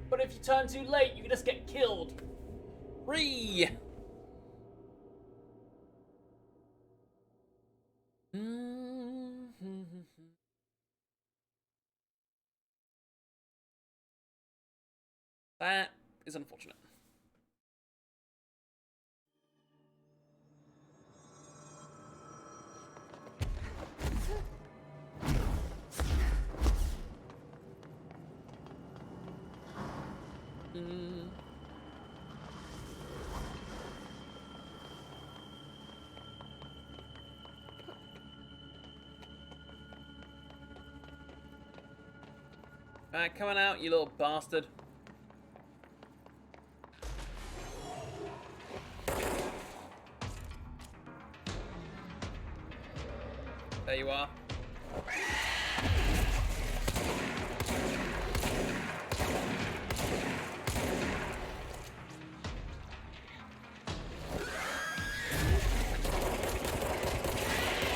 But if you turn too late, you can just get killed. Free. That is unfortunate. Alright, coming out, you little bastard. There you are.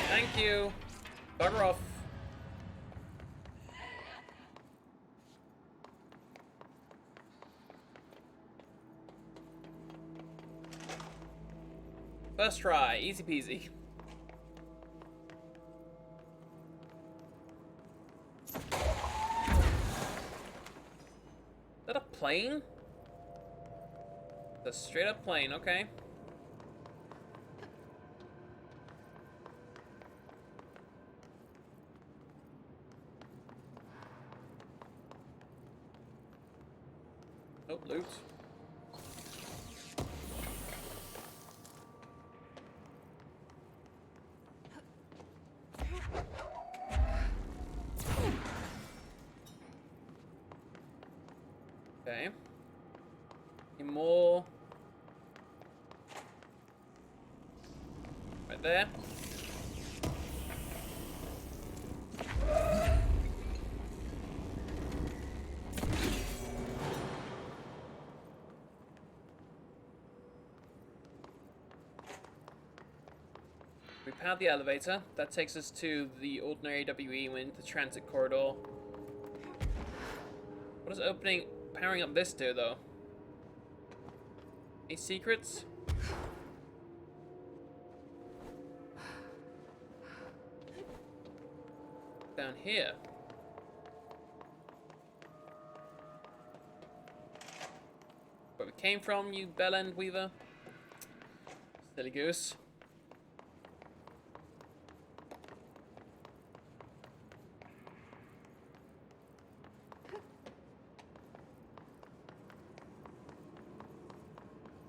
Thank you. Bugger off. First try, easy peasy. Is that a plane? It's a straight up plane, okay. Oh, loot. Okay. Any more? Right there. We powered the elevator. That takes us to the ordinary WE wing, the transit corridor. What does powering up this do, though? Any secrets? Down here. Where we came from, you bell-end weaver. Silly goose.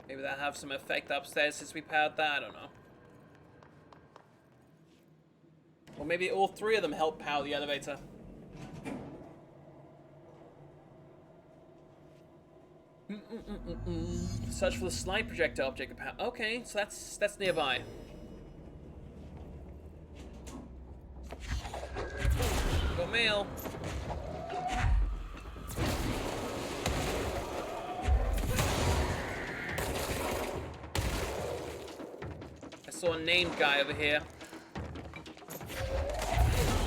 Maybe that'll have some effect upstairs since we powered that, I don't know. Or maybe all three of them help power the elevator. Search for the slide projector object. Okay, so that's nearby. Got mail. I saw a named guy over here.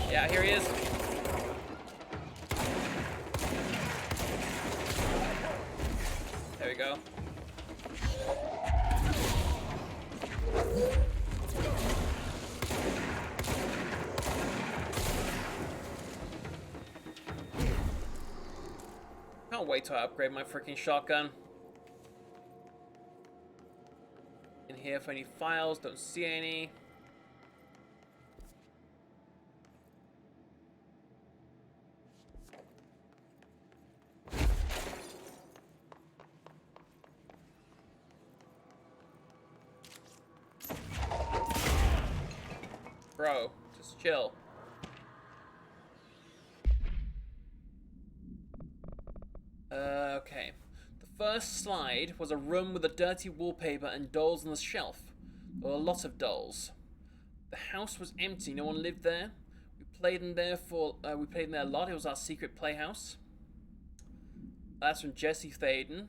Yeah, here he is. There we go. Can't wait till I upgrade my freaking shotgun. In here for any files, don't see any. Bro, just chill. Okay. The first slide was a room with a dirty wallpaper and dolls on the shelf. There were a lot of dolls. The house was empty. No one lived there. We played in there a lot. It was our secret playhouse. That's from Jesse Thaden.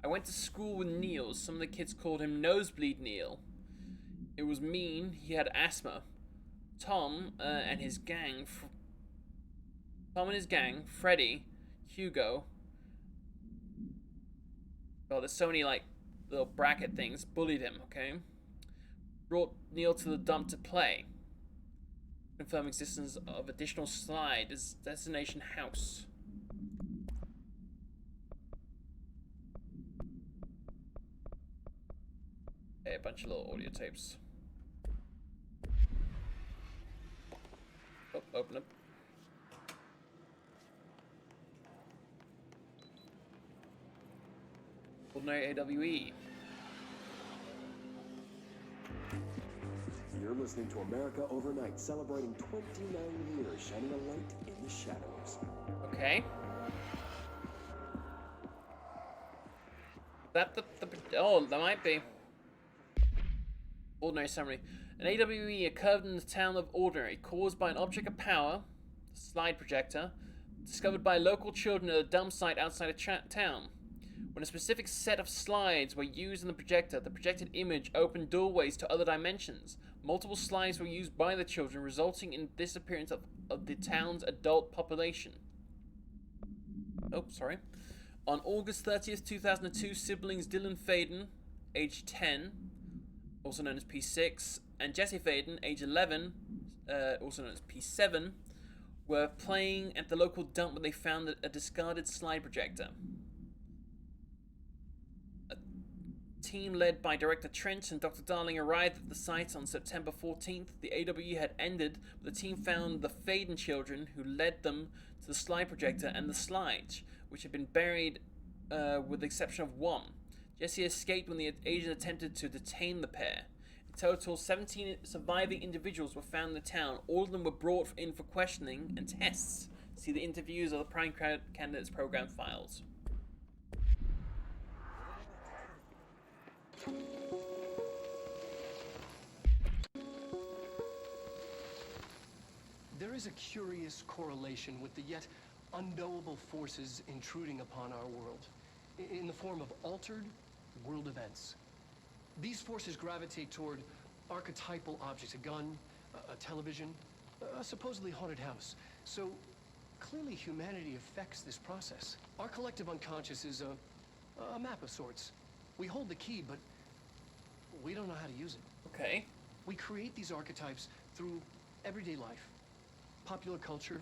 I went to school with Neil. Some of the kids called him Nosebleed Neil. It was mean. He had asthma. Tom and his gang, Freddy, Hugo. Oh, there's so many like little bracket things. Bullied him. Okay. Brought Neil to the dump to play. Confirm existence of additional slide as destination house. Okay, a bunch of little audio tapes. Oh, open up. Ordinary AWE. You're listening to America Overnight, celebrating 29 years, shining a light in the shadows. Okay. Oh, that might be. Ordinary summary. An AWE occurred in the town of Ordinary, caused by an object of power, the slide projector, discovered by local children at a dump site outside of town. When a specific set of slides were used in the projected image opened doorways to other dimensions. Multiple slides were used by the children, resulting in the disappearance of the town's adult population. Oh, sorry. On August 30th, 2002, siblings Dylan Faden, age 10, also known as P6, and Jesse Faden, age 11, also known as P7, were playing at the local dump where they found a discarded slide projector. Team led by Director Trent and Dr. Darling arrived at the site on September 14th. The AWE had ended, but the team found the Faden children, who led them to the slide projector and the slides, which had been buried with the exception of one. Jesse escaped when the agent attempted to detain the pair. In total, 17 surviving individuals were found in the town. All of them were brought in for questioning and tests. See the interviews of the Prime Candidates Program files. There is a curious correlation with the yet unknowable forces intruding upon our world, in the form of altered world events. These forces gravitate toward archetypal objects, a gun, a television, a supposedly haunted house. So clearly humanity affects this process. Our collective unconscious is a map of sorts. We hold the key, but we don't know how to use it. Okay. We create these archetypes through everyday life, popular culture,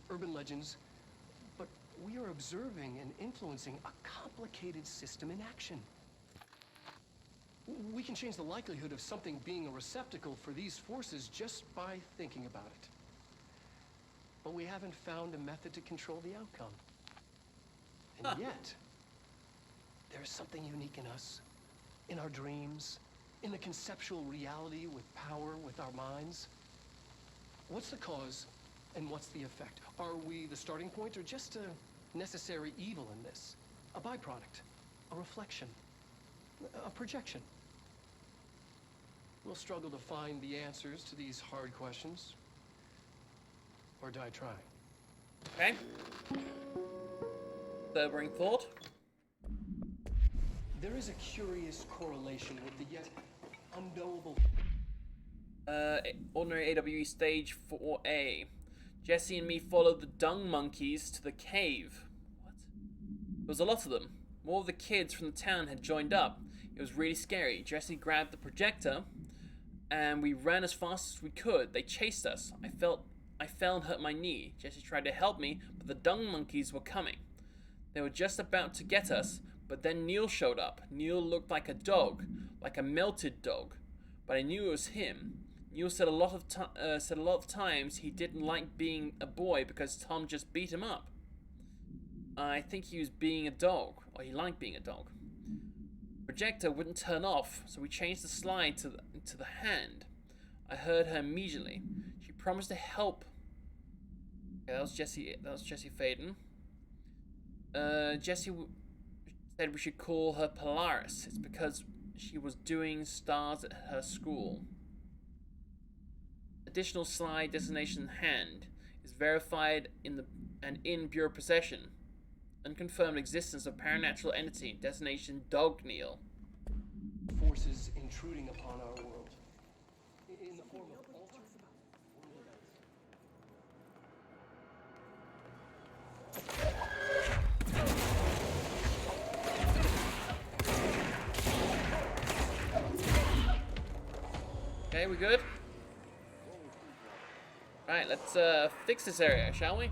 urban legends, but we are observing and influencing a complicated system in action. We can change the likelihood of something being a receptacle for these forces just by thinking about it. But we haven't found a method to control the outcome. And yet, there's something unique in us, in our dreams, in the conceptual reality with power, with our minds. What's the cause and what's the effect? Are we the starting point or just a necessary evil in this? A byproduct, a reflection, a projection? We'll struggle to find the answers to these hard questions, or die trying. Okay. Sobering thought. There is a curious correlation with the yet unknowable. Ordinary AWE Stage 4A. Jesse and me followed the dung monkeys to the cave. What? There was a lot of them. More of the kids from the town had joined up. It was really scary. Jesse grabbed the projector, and we ran as fast as we could. They chased us. I fell and hurt my knee. Jesse tried to help me, but the dung monkeys were coming. They were just about to get us, but then Neil showed up. Neil looked like a dog, like a melted dog, but I knew it was him. Neil said a lot of times he didn't like being a boy because Tom just beat him up. I think he was being a dog, or he liked being a dog. Projector wouldn't turn off, so we changed the slide to the hand. I heard her immediately. She promised to help. Okay, that was Jesse Faden. Jesse said we should call her Polaris. It's because she was doing stars at her school. Additional slide destination hand is verified in Bureau possession. unconfirmed existence of paranatural entity, designation Dogneil. Forces intruding upon our world. In the form of altered world events. Okay, we good? Alright, let's fix this area, shall we?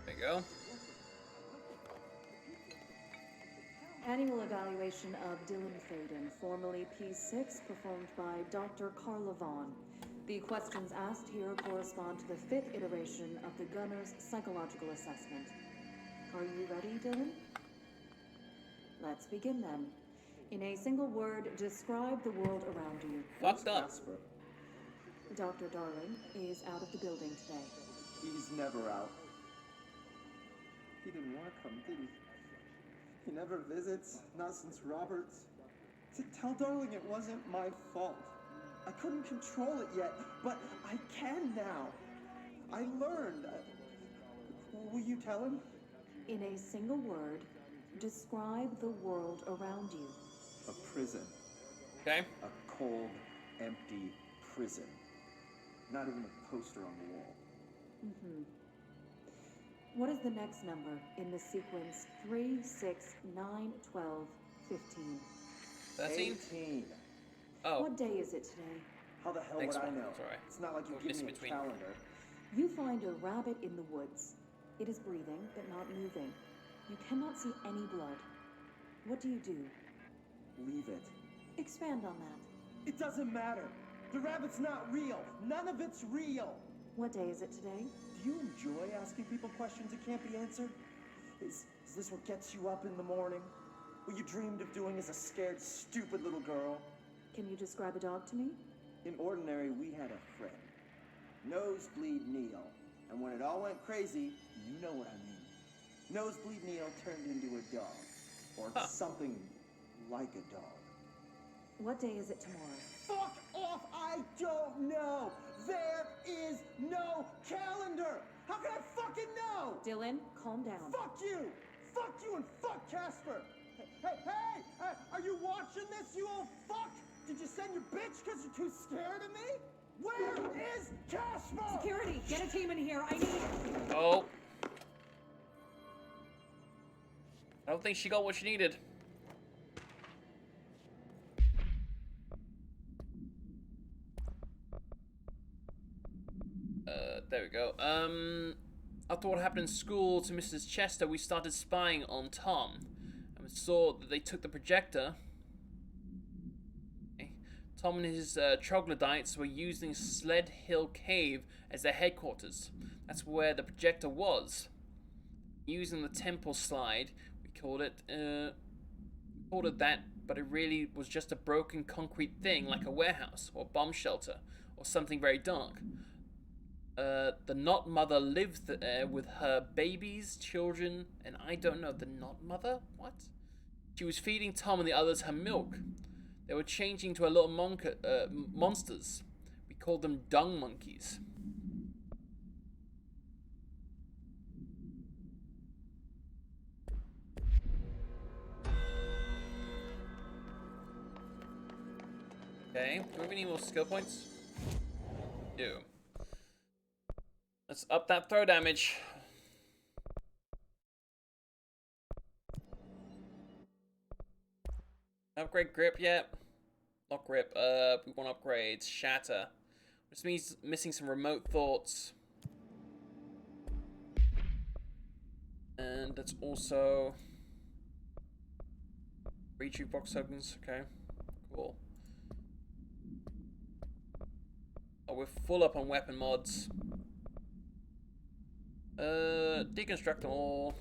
There you go. Annual evaluation of Dylan Faden, formerly P6, performed by Dr. Carla Vaughn. The questions asked here correspond to the 5th iteration of the Gunner's psychological assessment. Are you ready, Dylan? Let's begin then. In a single word, describe the world around you. Fucked up. Casper. Dr. Darling is out of the building today. He's never out. He didn't want to come, did he? He never visits, not since Roberts. To tell Darling it wasn't my fault. I couldn't control it yet, but I can now. I learned. Will you tell him? In a single word, describe the world around you. A prison. Okay. A cold, empty prison. Not even a poster on the wall. What is the next number in the sequence 3, 6, 9, 12, 15? 13? 18. Oh. What day is it today? How the hell Next would I one, know? sorry. It's not like you Or give miss me a between. calendar. You find a rabbit in the woods. It is breathing, but not moving. You cannot see any blood. What do? Leave it. Expand on that. It doesn't matter. The rabbit's not real. None of it's real. What day is it today? Do you enjoy asking people questions that can't be answered? Is this what gets you up in the morning? What you dreamed of doing as a scared, stupid little girl? Can you describe a dog to me? In Ordinary, we had a friend. Nosebleed Neil. And when it all went crazy, you know what I mean. Nosebleed Neil turned into a dog. Or something like a dog. What day is it tomorrow? Fuck off! I don't know! There is no calendar! How can I fucking know? Dylan, calm down. Fuck you! Fuck you and fuck Casper! Hey! Are you watching this, you old fuck? Did you send your bitch because you're too scared of me? Where is Casper? Security, get a team in here. I need... Oh. I don't think she got what she needed. There we go. After what happened in school to Mrs. Chester, we started spying on Tom. And we saw that they took the projector. Okay. Tom and his troglodytes were using Sled Hill Cave as their headquarters. That's where the projector was. Using the temple slide, we called it that, but it really was just a broken concrete thing like a warehouse or bomb shelter or something very dark. The Knot Mother lived there with her babies, children, and I don't know, the Knot Mother? What? She was feeding Tom and the others her milk. They were changing to a little monsters. We called them dung monkeys. Okay, do we have any more skill points? Do. Let's up that throw damage. Upgrade grip yet? Not grip. We want upgrades. Shatter. Which means missing some remote thoughts. And that's also retrieve box tokens. Okay, cool. Oh, we're full up on weapon mods. Deconstruct them all.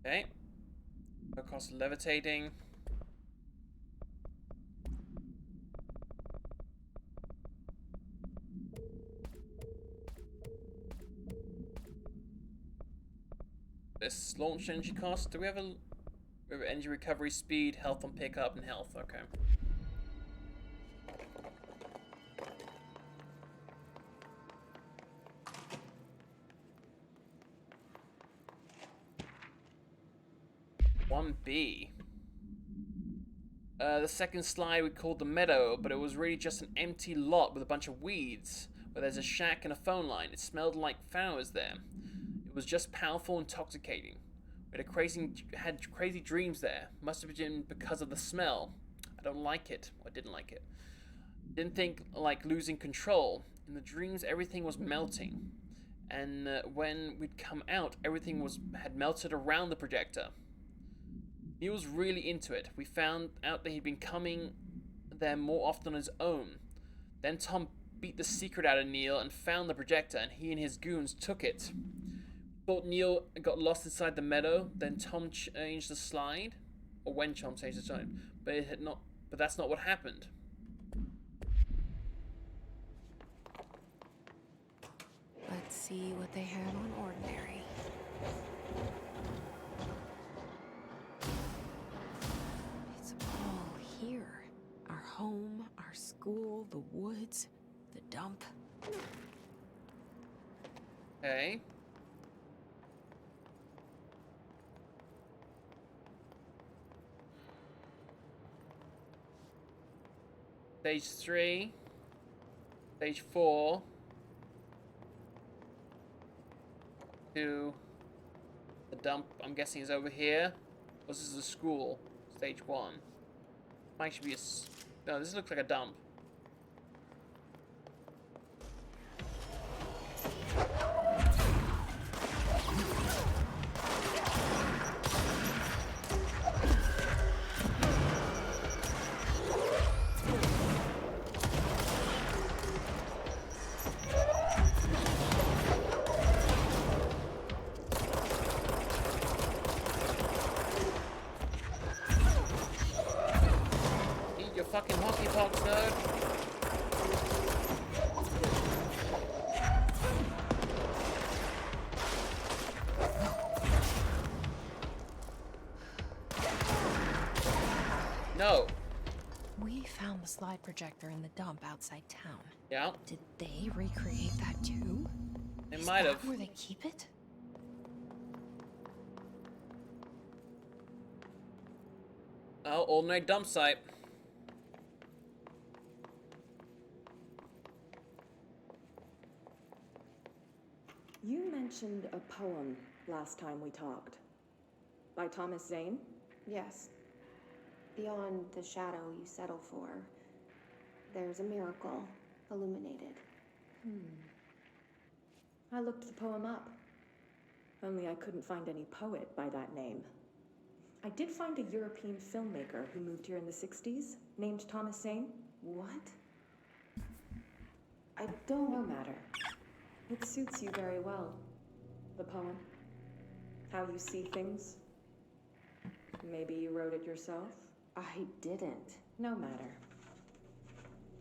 Okay. No cost levitating. launch energy cost. Do we have a energy recovery, speed, health on pickup, and health? Okay. One B. The second slide we called the meadow, but it was really just an empty lot with a bunch of weeds, where there's a shack and a phone line. It smelled like flowers there. It was just powerful, intoxicating. We had crazy dreams there. Must have been because of the smell. I don't like it. I didn't like it. Didn't think like losing control. In the dreams, everything was melting, and when we'd come out, everything had melted around the projector. He was really into it. We found out that he'd been coming there more often on his own. Then Tom beat the secret out of Neil and found the projector, and he and his goons took it. Thought Neil got lost inside the meadow, then Tom changed the slide, or when Tom changed the slide, but it had not. But that's not what happened. Let's see what they have on Ordinary. It's all here. Our home, our school, the woods, the dump. Okay. Stage 3. Stage 4. 2. The dump, I'm guessing, is over here. Or this is a school. Stage 1. Might actually be a... No, this looks like a dump. Fucking hockey pucks, nerd. No. We found the slide projector in the dump outside town. Yeah. Did they recreate that too? They Is might that have. where they keep it? Oh, ordinary dump site. You mentioned a poem last time we talked. By Thomas Zane? Yes. Beyond the shadow you settle for, there's a miracle illuminated. I looked the poem up. Only I couldn't find any poet by that name. I did find a European filmmaker who moved here in the 60s, named Thomas Zane. What? I don't no matter. It suits you very well. The poem. How you see things. Maybe you wrote it yourself? I didn't. No matter.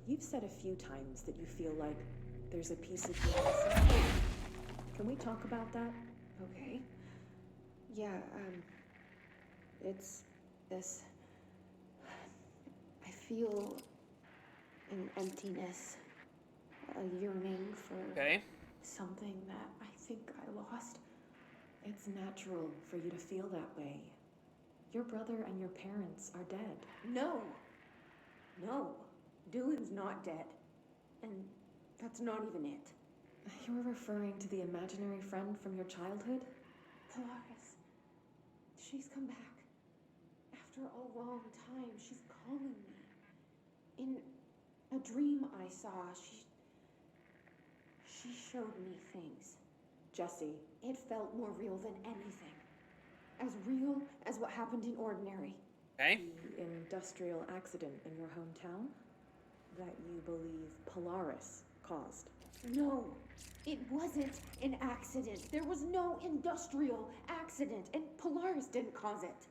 You've said a few times that you feel like there's a piece of you missing. Can we talk about that? Okay. Yeah, it's this. I feel an emptiness, a yearning for Okay. something that I think I lost. It's natural for you to feel that way. Your brother and your parents are dead. No! No. Dylan's not dead. And that's not even it. You're referring to the imaginary friend from your childhood? Polaris. She's come back. After a long time, she's calling me. In a dream I saw, she showed me things. Jesse. It felt more real than anything. As real as what happened in Ordinary. Okay. The industrial accident in your hometown that you believe Polaris caused. No, it wasn't an accident. There was no industrial accident, and Polaris didn't cause it.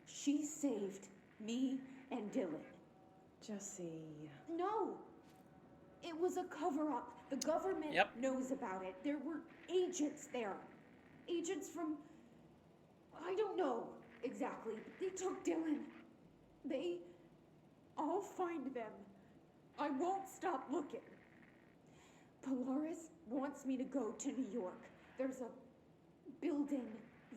She saved me and Dylan. Jesse. No! It was a cover-up. The government knows about it. There were agents there. Agents from I don't know exactly, but they took Dylan. I'll find them. I won't stop looking. Polaris wants me to go to New York. There's a building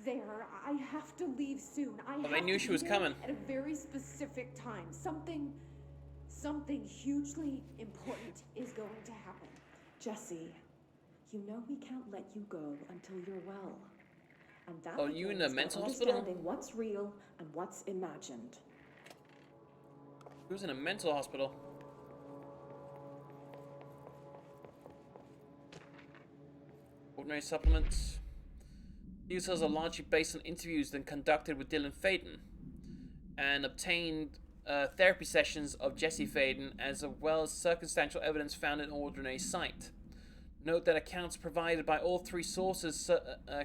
there. I have to leave soon. They knew she was coming. At a very specific time. Something hugely important is going to happen. Jesse, you know we can't let you go until you're well. And that Oh, you in a begins mental by hospital? understanding what's real and what's imagined. He was in a mental hospital. Ordinary supplements. Details are largely based on interviews then conducted with Dylan Faden and obtained therapy sessions of Jesse Faden, as well as circumstantial evidence found in Ordinary site. Note that accounts provided by all three sources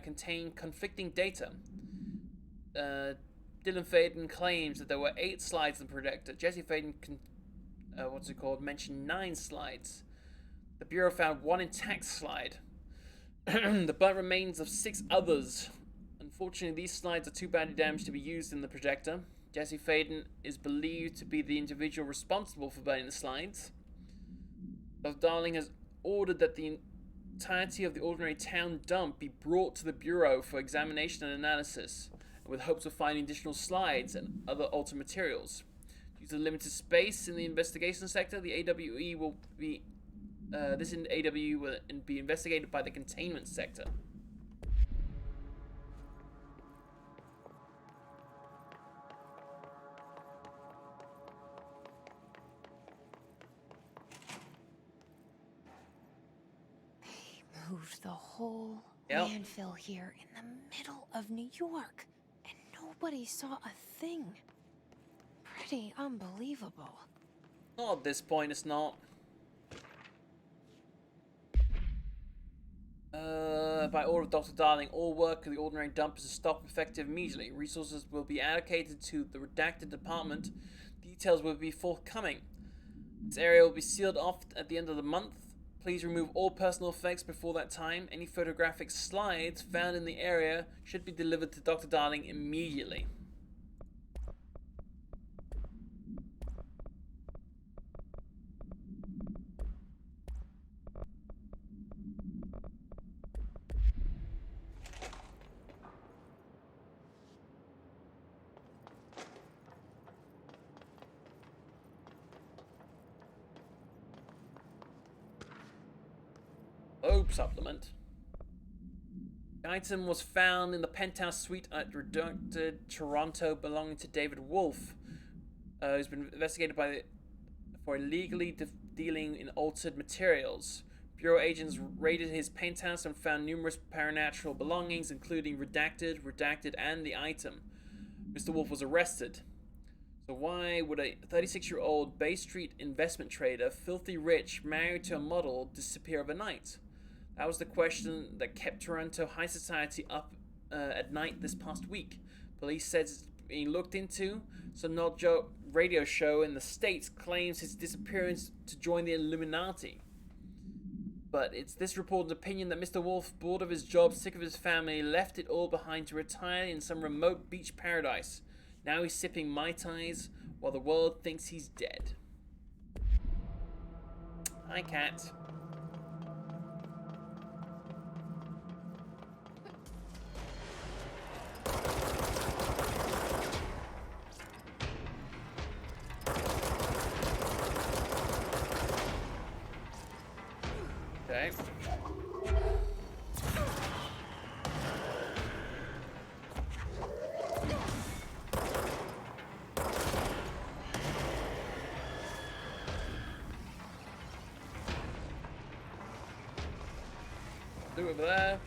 contain conflicting data. Dylan Faden claims that there were 8 slides in the projector. Jesse Faden mentioned 9 slides. The Bureau found 1 intact slide. The blunt remains of 6 others. Unfortunately, these slides are too badly damaged to be used in the projector. Jesse Faden is believed to be the individual responsible for burning the slides. Dr. Darling has ordered that the entirety of the Ordinary Town dump be brought to the Bureau for examination and analysis, with hopes of finding additional slides and other altered materials. Due to the limited space in the investigation sector, the AWE will be be investigated by the containment sector. Moved the whole Yep. landfill here in the middle of New York, and nobody saw a thing. Pretty unbelievable. Not at this point, it's not. By order of Dr. Darling, all work at the Ordinary dump is to stop effective immediately. Resources will be allocated to the redacted department. Details will be forthcoming. This area will be sealed off at the end of the month. Please remove all personal effects before that time. Any photographic slides found in the area should be delivered to Dr. Darling immediately. Supplement. The item was found in the penthouse suite at Redacted Toronto belonging to David Wolf, who's been investigated for illegally dealing in altered materials. Bureau agents raided his penthouse and found numerous paranatural belongings, including redacted, and the item. Mr. Wolf was arrested. So why would a 36-year-old Bay Street investment trader, filthy rich, married to a model, disappear overnight? That was the question that kept Toronto high society up at night this past week. Police said it's being looked into. Some not joke radio show in the States claims his disappearance to join the Illuminati. But it's this reporter's opinion that Mr. Wolf, bored of his job, sick of his family, left it all behind to retire in some remote beach paradise. Now he's sipping Mai Tais while the world thinks he's dead. Hi, cat. Okay. Do it over there.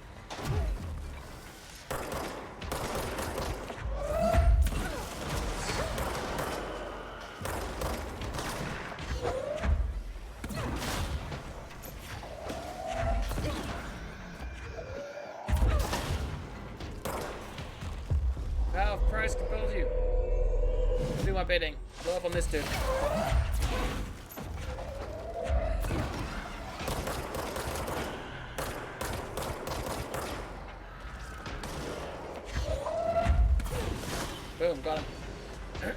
Power of Christ compels you. Do my bidding. Blow up on this dude. Boom, got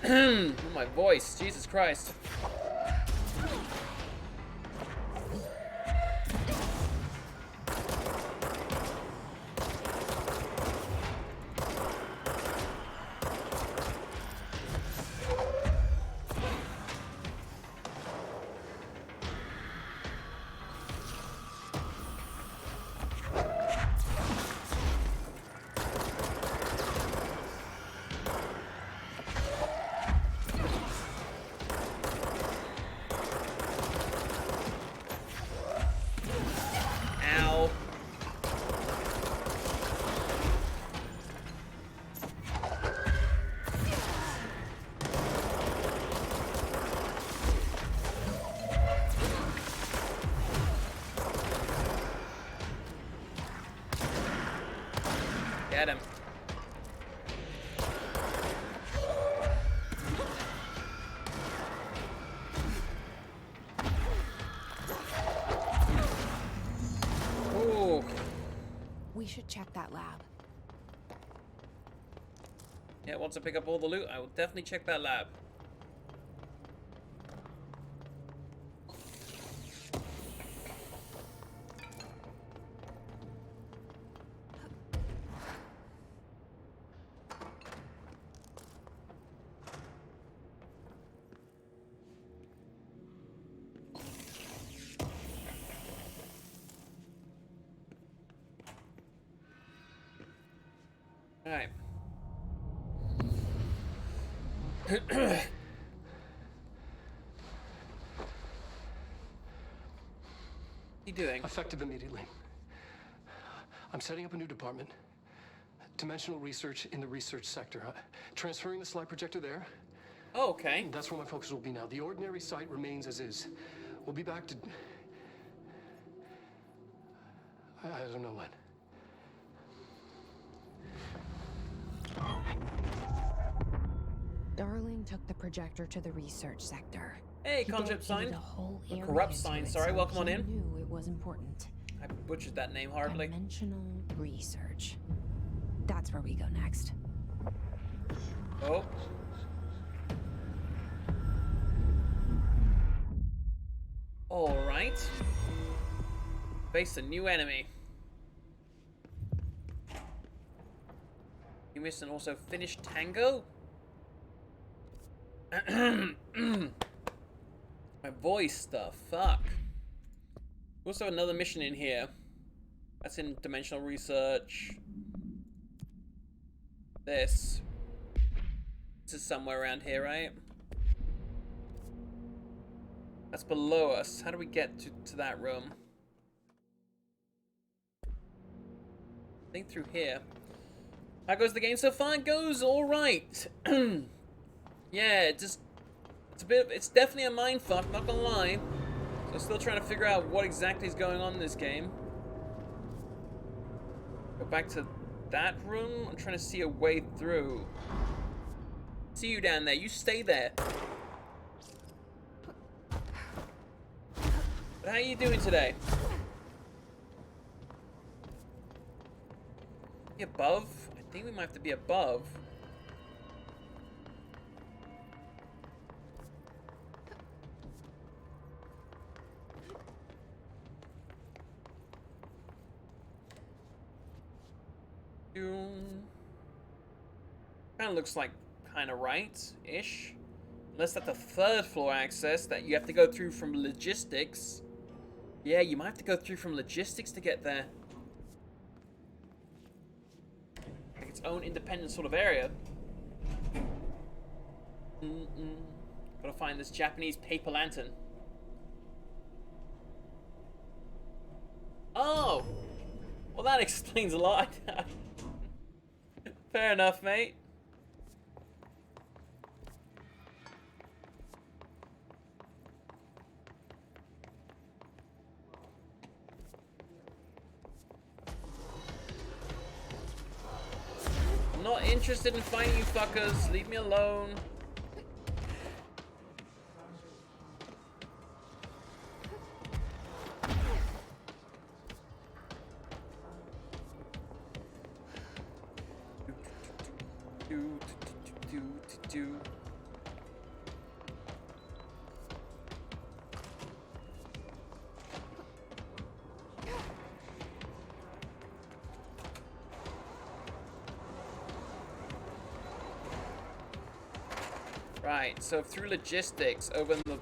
him. Oh, my voice, Jesus Christ. Ow. Get him. Ooh. We should check that lab. Yeah, once I pick up all the loot, I will definitely check that lab. Alright. You doing? Effective immediately. I'm setting up a new department. Dimensional research in the research sector. Transferring the slide projector there. Oh, okay. That's where my focus will be now. The ordinary site remains as is. We'll be back to... I don't know when. Darling took the projector to the research sector. Hey, He concept sign. dedicated a whole A area corrupt to sign, it, sorry, so welcome on he in. knew it was important. I butchered that name horribly. Dimensional research. That's where we go next. Oh. Alright. Face a new enemy. You missed and also finished Tango? My voice stuff, fuck. We also have another mission in here. That's in dimensional research. This is somewhere around here, right? That's below us. How do we get to that room? I think through here. How goes the game so far? It goes alright. Yeah, it's definitely a mindfuck, not gonna lie. So I'm still trying to figure out what exactly is going on in this game. Go back to that room. I'm trying to see a way through. See you down there. You stay there. But how are you doing today? Be above? I think we might have to be above. Kind of looks like kind of right-ish. Unless that's the third floor access that you have to go through from logistics. Yeah, you might have to go through from logistics to get there. Like its own independent sort of area. Gotta find this Japanese paper lantern. Oh! Well, that explains a lot. Fair enough, mate. I'm not interested in fighting you fuckers. Leave me alone. do. Right, so through logistics, over in the